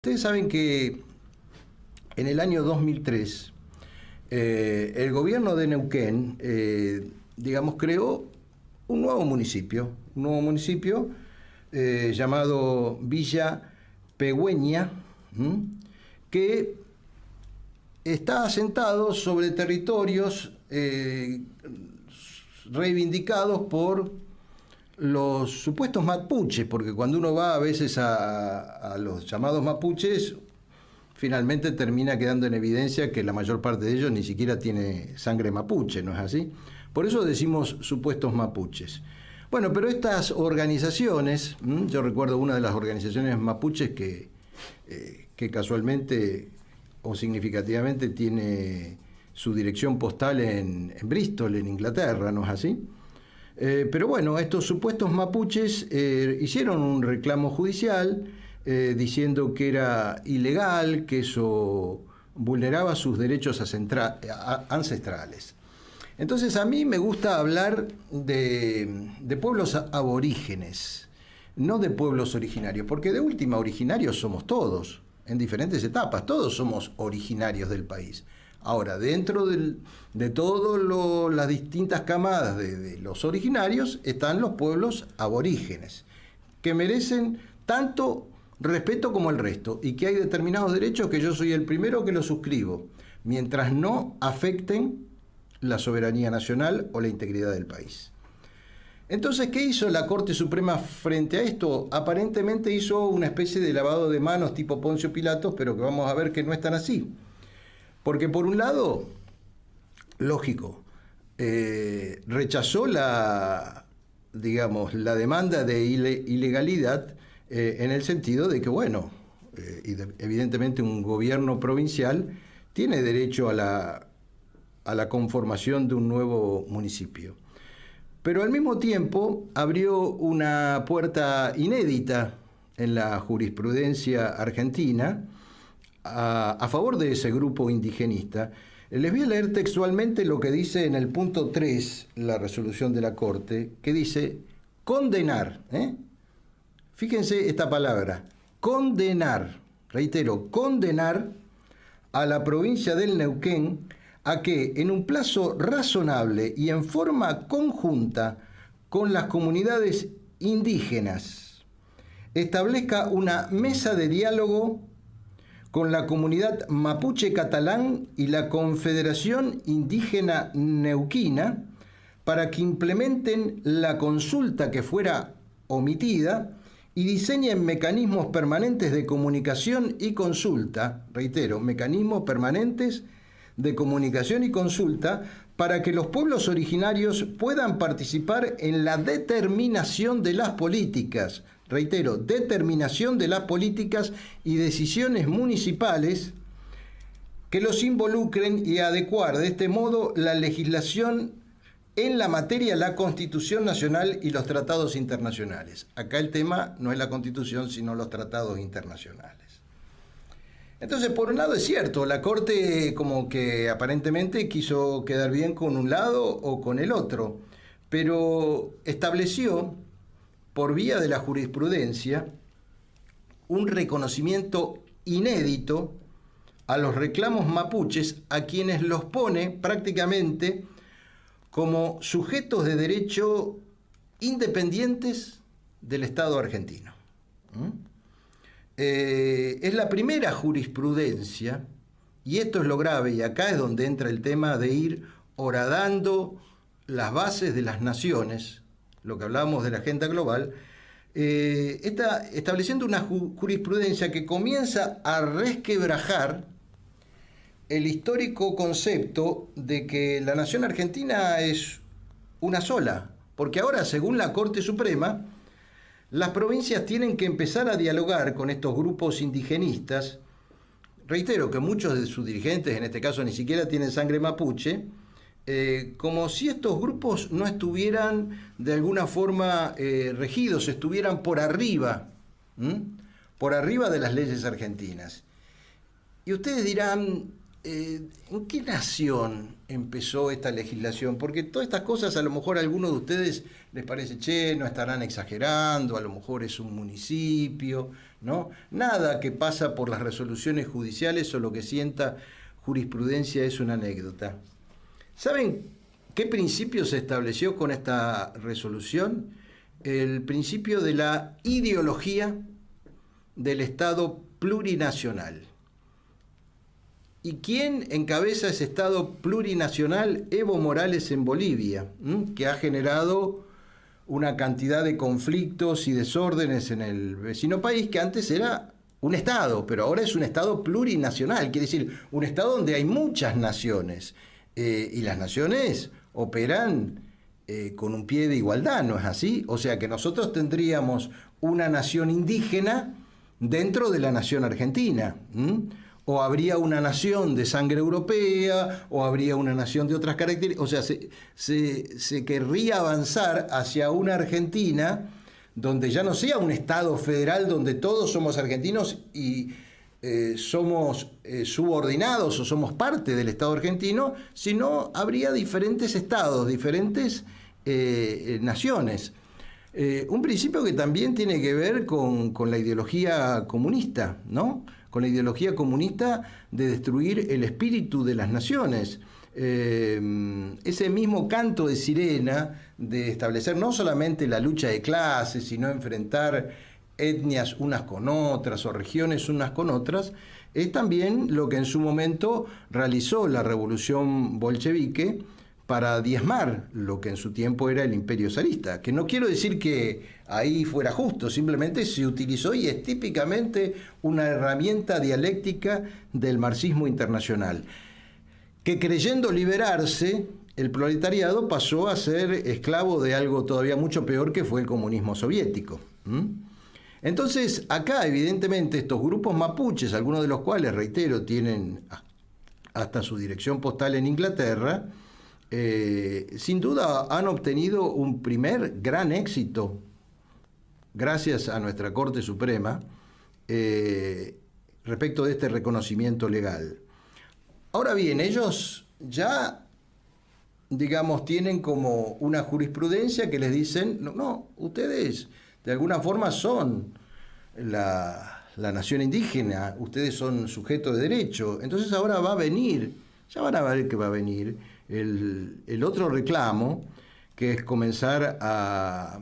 Ustedes saben que en el año 2003 el gobierno de Neuquén, creó un nuevo municipio llamado Villa Pegüeña, que está asentado sobre territorios reivindicados por los supuestos mapuches, porque cuando uno va a veces a los llamados mapuches, finalmente termina quedando en evidencia que la mayor parte de ellos ni siquiera tiene sangre mapuche, ¿no es así? Por eso decimos supuestos mapuches. Bueno, pero estas organizaciones, yo recuerdo una de las organizaciones mapuches que casualmente o significativamente tiene su dirección postal en Bristol, en Inglaterra, ¿no es así? Pero bueno, estos supuestos mapuches hicieron un reclamo judicial diciendo que era ilegal, que eso vulneraba sus derechos ancestrales. Entonces a mí me gusta hablar de pueblos aborígenes, no de pueblos originarios, porque de última originarios somos todos, en diferentes etapas, todos somos originarios del país. Ahora, dentro de todas las distintas camadas de los originarios están los pueblos aborígenes, que merecen tanto respeto como el resto, y que hay determinados derechos que yo soy el primero que los suscribo, mientras no afecten la soberanía nacional o la integridad del país. Entonces, ¿qué hizo la Corte Suprema frente a esto? Aparentemente hizo una especie de lavado de manos tipo Poncio Pilatos, pero que vamos a ver que no es tan así. Porque por un lado, lógico, rechazó la demanda de ilegalidad en el sentido de que, bueno, evidentemente un gobierno provincial tiene derecho a la conformación de un nuevo municipio. Pero al mismo tiempo abrió una puerta inédita en la jurisprudencia argentina a favor de ese grupo indigenista. Les voy a leer textualmente lo que dice en el punto 3 la resolución de la Corte, que dice condenar, fíjense esta palabra, condenar, reitero, condenar a la provincia del Neuquén a que en un plazo razonable y en forma conjunta con las comunidades indígenas establezca una mesa de diálogo con la comunidad mapuche catalán y la Confederación Indígena Neuquina para que implementen la consulta que fuera omitida y diseñen mecanismos permanentes de comunicación y consulta, reitero, mecanismos permanentes de comunicación y consulta para que los pueblos originarios puedan participar en la determinación de las políticas, reitero, determinación de las políticas y decisiones municipales que los involucren y adecuar de este modo la legislación en la materia, la Constitución Nacional y los tratados internacionales. Acá el tema no es la Constitución, sino los tratados internacionales. Entonces, por un lado es cierto, la Corte como que aparentemente quiso quedar bien con un lado o con el otro, pero estableció, por vía de la jurisprudencia, un reconocimiento inédito a los reclamos mapuches, a quienes los pone prácticamente como sujetos de derecho independientes del Estado argentino. Es la primera jurisprudencia, y esto es lo grave, y acá es donde entra el tema de ir horadando las bases de las naciones, lo que hablábamos de la agenda global, está estableciendo una jurisprudencia que comienza a resquebrajar el histórico concepto de que la nación argentina es una sola, porque ahora, según la Corte Suprema, las provincias tienen que empezar a dialogar con estos grupos indigenistas. Reitero que muchos de sus dirigentes, en este caso, ni siquiera tienen sangre mapuche, como si estos grupos no estuvieran de alguna forma regidos, estuvieran por arriba de las leyes argentinas. Y ustedes dirán, ¿En qué nación empezó esta legislación? Porque todas estas cosas a lo mejor a algunos de ustedes les parece, che, no estarán exagerando, a lo mejor es un municipio, ¿no? Nada que pasa por las resoluciones judiciales o lo que sienta jurisprudencia es una anécdota. ¿Saben qué principio se estableció con esta resolución? El principio de la ideología del Estado plurinacional. ¿Y quién encabeza ese Estado plurinacional? Evo Morales en Bolivia, que ha generado una cantidad de conflictos y desórdenes en el vecino país, que antes era un Estado, pero ahora es un Estado plurinacional, quiere decir, un Estado donde hay muchas naciones, y las naciones operan con un pie de igualdad, ¿no es así? O sea que nosotros tendríamos una nación indígena dentro de la nación argentina, o habría una nación de sangre europea, o habría una nación de otras características. O sea, se querría avanzar hacia una Argentina donde ya no sea un Estado federal donde todos somos argentinos y somos subordinados o somos parte del Estado argentino, sino habría diferentes estados, diferentes naciones. Un principio que también tiene que ver con la ideología comunista, ¿no? Con la ideología comunista de destruir el espíritu de las naciones. Ese mismo canto de sirena de establecer no solamente la lucha de clases, sino enfrentar etnias unas con otras o regiones unas con otras, es también lo que en su momento realizó la revolución bolchevique para diezmar lo que en su tiempo era el imperio zarista, que no quiero decir que ahí fuera justo, simplemente se utilizó y es típicamente una herramienta dialéctica del marxismo internacional, que creyendo liberarse, el proletariado pasó a ser esclavo de algo todavía mucho peor que fue el comunismo soviético. Entonces, acá evidentemente estos grupos mapuches, algunos de los cuales, reitero, tienen hasta su dirección postal en Inglaterra, sin duda han obtenido un primer gran éxito gracias a nuestra Corte Suprema respecto de este reconocimiento legal. Ahora bien, ellos ya, digamos, tienen como una jurisprudencia que les dicen, no, ustedes de alguna forma son la nación indígena, ustedes son sujetos de derecho. Entonces ahora va a venir, ya van a ver que va a venir el otro reclamo, que es comenzar a,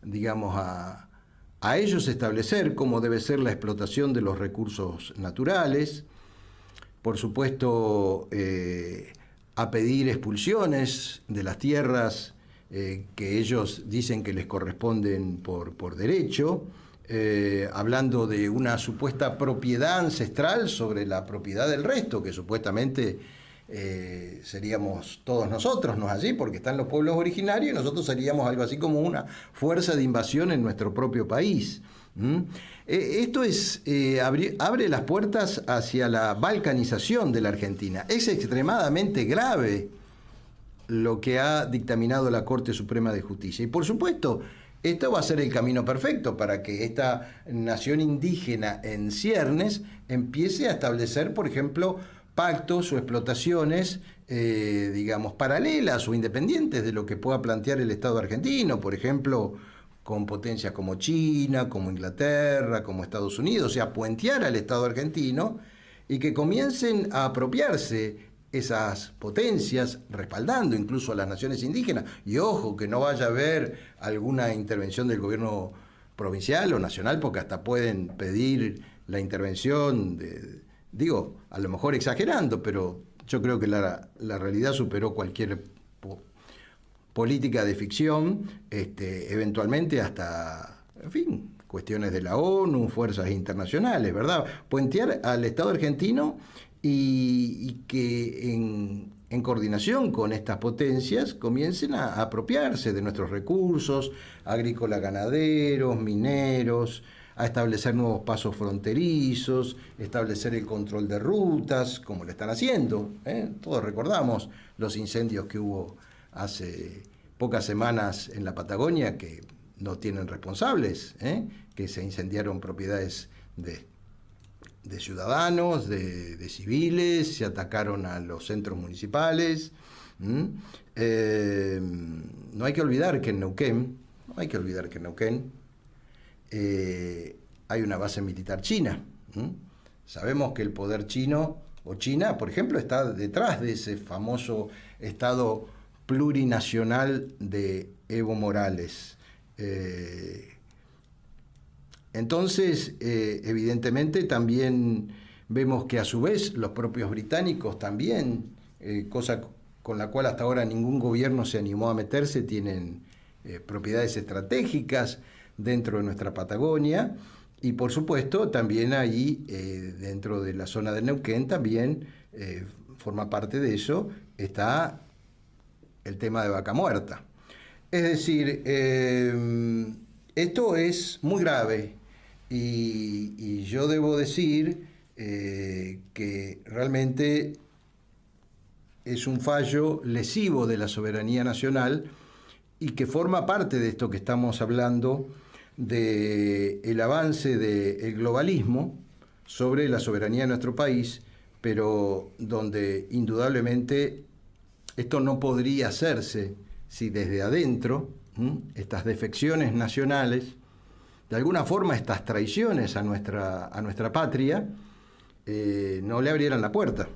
digamos, a ellos establecer cómo debe ser la explotación de los recursos naturales, por supuesto, a pedir expulsiones de las tierras que ellos dicen que les corresponden por derecho, hablando de una supuesta propiedad ancestral sobre la propiedad del resto, que supuestamente seríamos todos nosotros, ¿no es así? Porque están los pueblos originarios y nosotros seríamos algo así como una fuerza de invasión en nuestro propio país. Esto abre las puertas hacia la balcanización de la Argentina. Es extremadamente grave lo que ha dictaminado la Corte Suprema de Justicia. Y por supuesto, esto va a ser el camino perfecto para que esta nación indígena en ciernes empiece a establecer, por ejemplo, pactos o explotaciones, digamos, paralelas o independientes de lo que pueda plantear el Estado argentino, por ejemplo, con potencias como China, como Inglaterra, como Estados Unidos, o sea, puentear al Estado argentino y que comiencen a apropiarse esas potencias, respaldando incluso a las naciones indígenas. Y ojo, que no vaya a haber alguna intervención del gobierno provincial o nacional, porque hasta pueden pedir la intervención digo, a lo mejor exagerando, pero yo creo que la realidad superó cualquier política de ficción, eventualmente hasta, en fin, cuestiones de la ONU, fuerzas internacionales, ¿verdad? Puentear al Estado argentino y que en coordinación con estas potencias comiencen a apropiarse de nuestros recursos agrícolas, ganaderos, mineros, a establecer nuevos pasos fronterizos, establecer el control de rutas, como lo están haciendo. Todos recordamos los incendios que hubo hace pocas semanas en la Patagonia, que no tienen responsables, que se incendiaron propiedades de ciudadanos, de civiles, se atacaron a los centros municipales. No hay que olvidar que en Neuquén, hay una base militar china. Sabemos que el poder chino, o China, por ejemplo, está detrás de ese famoso Estado plurinacional de Evo Morales. Entonces, evidentemente, también vemos que a su vez los propios británicos también, cosa con la cual hasta ahora ningún gobierno se animó a meterse, tienen propiedades estratégicas dentro de nuestra Patagonia, y por supuesto también ahí, dentro de la zona de Neuquén, también forma parte de eso, está el tema de Vaca Muerta. Es decir, esto es muy grave y yo debo decir que realmente es un fallo lesivo de la soberanía nacional y que forma parte de esto que estamos hablando, del avance del globalismo sobre la soberanía de nuestro país, pero donde indudablemente esto no podría hacerse si desde adentro, estas defecciones nacionales, de alguna forma estas traiciones a nuestra patria, no le abrieran la puerta.